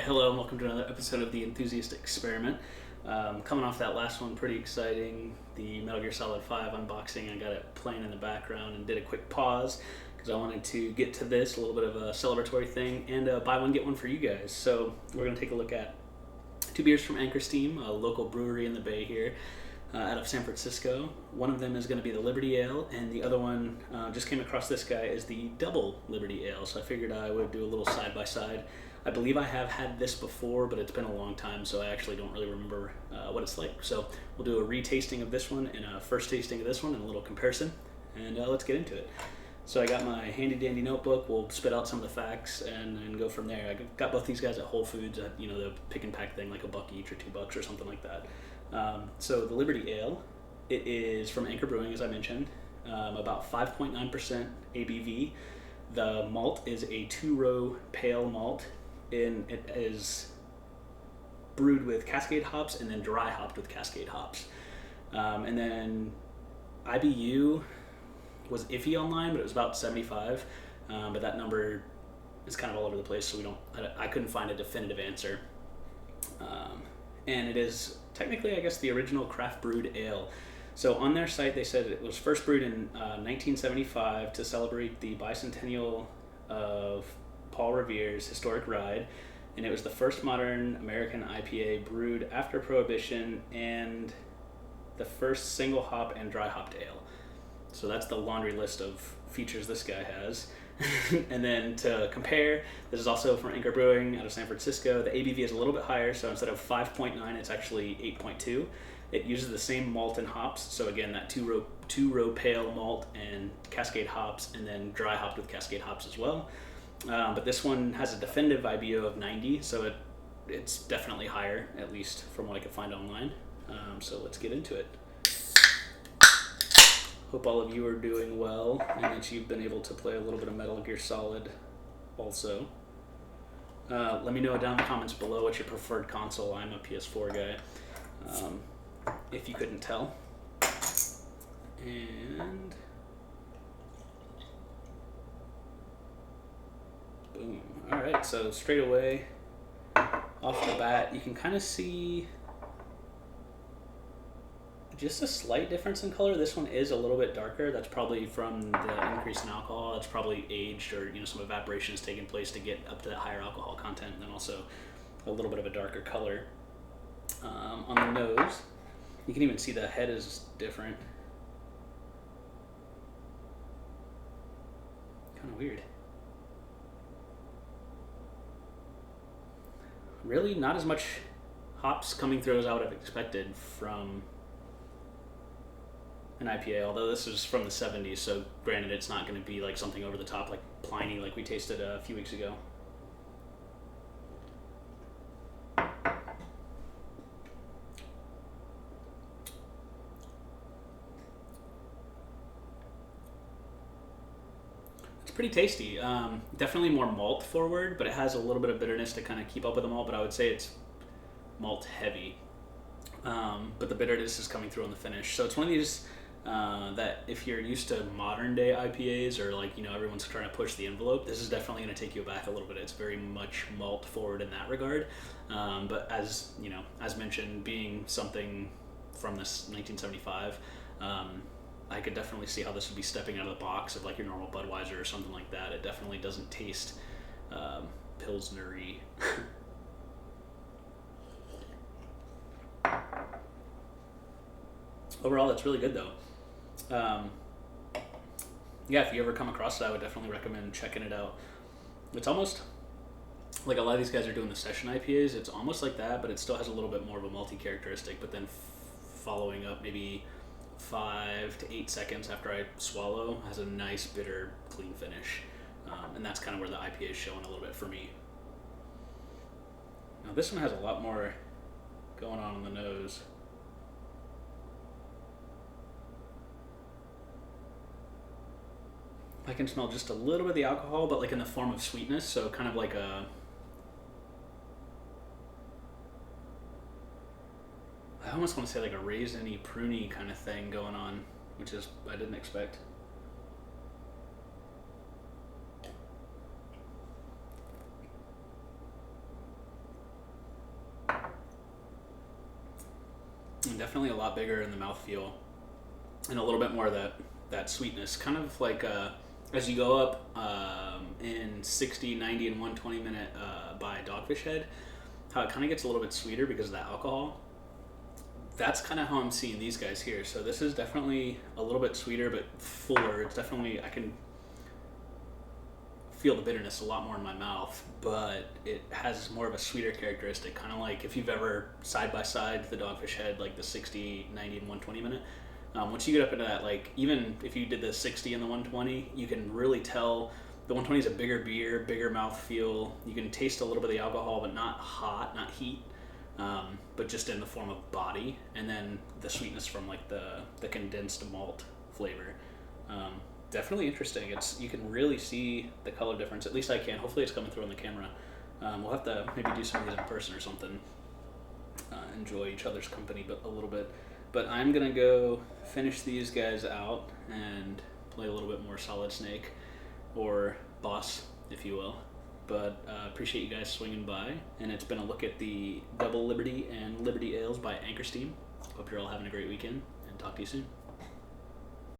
hello and welcome to another episode of the Enthusiast Experiment. Coming off that last one, pretty exciting, the Metal Gear Solid 5 unboxing. I got it playing in the background and did a quick pause because I wanted to get to this, a little bit of a celebratory thing, and buy one, get one for you guys. So we're going to take a look at two beers from Anchor Steam, a local brewery in the Bay here out of San Francisco. One of them is going to be the Liberty Ale, and the other one, just came across this guy, is the Double Liberty Ale. So I figured I would do a little side-by-side. I believe I have had this before, but it's been a long time, so I actually don't really remember what it's like. So we'll do a retasting of this one and a first tasting of this one and a little comparison, and let's get into it. So I got my handy-dandy notebook. We'll spit out some of the facts and go from there. I got both these guys at Whole Foods at, the pick and pack thing, like $1 each or $2 or something like that. So the Liberty Ale, it is from Anchor Brewing, as I mentioned, about 5.9% ABV. The malt is a 2-row pale malt, and it is brewed with Cascade hops and then dry hopped with Cascade hops. And then IBU was iffy online, but it was about 75. But that number is kind of all over the place, so I couldn't find a definitive answer. And it is technically, I guess, the original craft brewed ale. So on their site, they said it was first brewed in 1975 to celebrate the bicentennial of Paul Revere's historic ride, and it was the first modern American IPA brewed after Prohibition and the first single hop and dry hopped ale. So that's the laundry list of features this guy has. And then to compare, this is also from Anchor Brewing out of San Francisco. The ABV is a little bit higher, so instead of 5.9, it's actually 8.2. It uses the same malt and hops, so again, that two-row pale malt and Cascade hops, and then dry hopped with Cascade hops as well. But this one has a definitive IBO of 90, so it's definitely higher, at least from what I could find online. So let's get into it. Hope all of you are doing well, and that you've been able to play a little bit of Metal Gear Solid also. Let me know down in the comments below what's your preferred console. I'm a PS4 guy, if you couldn't tell. And boom. Alright, so straight away, off the bat, you can kind of see just a slight difference in color. This one is a little bit darker. That's probably from the increase in alcohol. It's probably aged, or some evaporation has taken place to get up to that higher alcohol content, and then also a little bit of a darker color. On the nose, you can even see the head is different. Kind of weird. Really not as much hops coming through as I would have expected from an IPA, although this is from the 70s, so granted it's not going to be like something over the top like Pliny like we tasted a few weeks ago. It's pretty tasty. Definitely more malt forward, but it has a little bit of bitterness to kind of keep up with the malt, but I would say it's malt heavy. But the bitterness is coming through on the finish. So it's one of these that if you're used to modern day IPAs, or everyone's trying to push the envelope, this is definitely going to take you back a little bit. It's very much malt forward in that regard. But as mentioned, being something from this 1975, I could definitely see how this would be stepping out of the box of like your normal Budweiser or something like that. It definitely doesn't taste Pilsner-y. Overall, that's really good though. Yeah, if you ever come across it, I would definitely recommend checking it out. It's almost like a lot of these guys are doing the session IPAs. It's almost like that, but it still has a little bit more of a malty characteristic, but then following up maybe 5 to 8 seconds after I swallow has a nice bitter clean finish. And that's kind of where the IPA is showing a little bit for me. Now this one has a lot more going on in the nose. I can smell just a little bit of the alcohol, but like in the form of sweetness, so kind of like I almost want to say like a raisiny, pruny kind of thing going on, which is I didn't expect. and definitely a lot bigger in the mouthfeel, and a little bit more of that sweetness. Kind of like as you go up in 60, 90, and 120 minute by Dogfish Head, how it kind of gets a little bit sweeter because of that alcohol. That's kind of how I'm seeing these guys here. So this is definitely a little bit sweeter, but fuller. It's definitely, I can feel the bitterness a lot more in my mouth, but it has more of a sweeter characteristic, kind of like if you've ever side by side the Dogfish Head, like the 60, 90, and 120 minute. Once you get up into that, like even if you did the 60 and the 120, you can really tell the 120 is a bigger beer, bigger mouthfeel. You can taste a little bit of the alcohol, but not hot, not heat, but just in the form of body, and then the sweetness from like the condensed malt flavor. Definitely interesting. You can really see the color difference. At least I can. Hopefully it's coming through on the camera. We'll have to maybe do some of these in person or something. Enjoy each other's company but a little bit. But I'm going to go finish these guys out and play a little bit more Solid Snake, or Boss, if you will. But appreciate you guys swinging by. And it's been a look at the Double Liberty and Liberty Ales by Anchor Steam. Hope you're all having a great weekend, and talk to you soon.